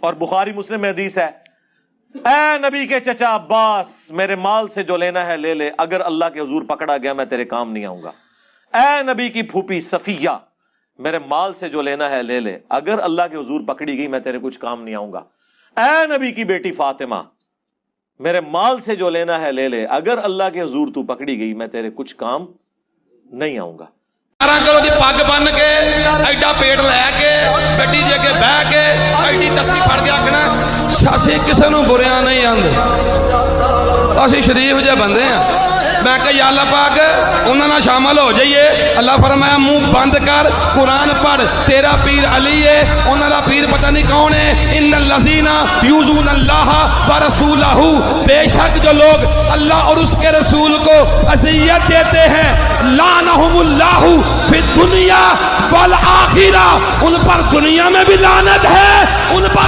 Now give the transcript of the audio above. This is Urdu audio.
اور بخاری مسلم میں حدیث ہے، اے نبی کے چچا عباس میرے مال سے جو لینا ہے لے لے، اگر اللہ کے حضور پکڑا گیا میں تیرے کام نہیں آؤں گا۔ اے نبی کی پھوپھی صفیہ میرے مال سے جو لینا ہے لے لے، اگر اللہ کے حضور پکڑی گئی میں تیرے کچھ کام نہیں آؤں گا۔ اے نبی کی بیٹی فاطمہ میرے مال سے جو لینا ہے لے لے، اگر اللہ کے حضور تو پکڑی گئی میں تیرے کچھ کام نہیں آؤں گا۔ کرو دی پگ بن کے ایڈا پیٹ لے کے گڈی دے کے بہ کے ایڈی تسبیح پھڑ کے آکھنا اسی کسے نوں بریاں نہیں آندے، اسی شریف جے بندے ہیں۔ میں کہ یا اللہ پاک انہاں نال شامل ہو جائیے۔ اللہ فرمایا منہ بند کر، قرآن پڑھ، تیرا پیر علی ہے، انہاں دا پیر پتہ نہیں کون ہے۔ ان الذین یؤذون اللہ ورسولہ، بے شک جو لوگ اللہ اور اس کے رسول کو اذیت دیتے ہیں، لعنہم اللہ فی الدنیا والآخرہ، ان پر دنیا میں بھی لعنت ہے، ان پر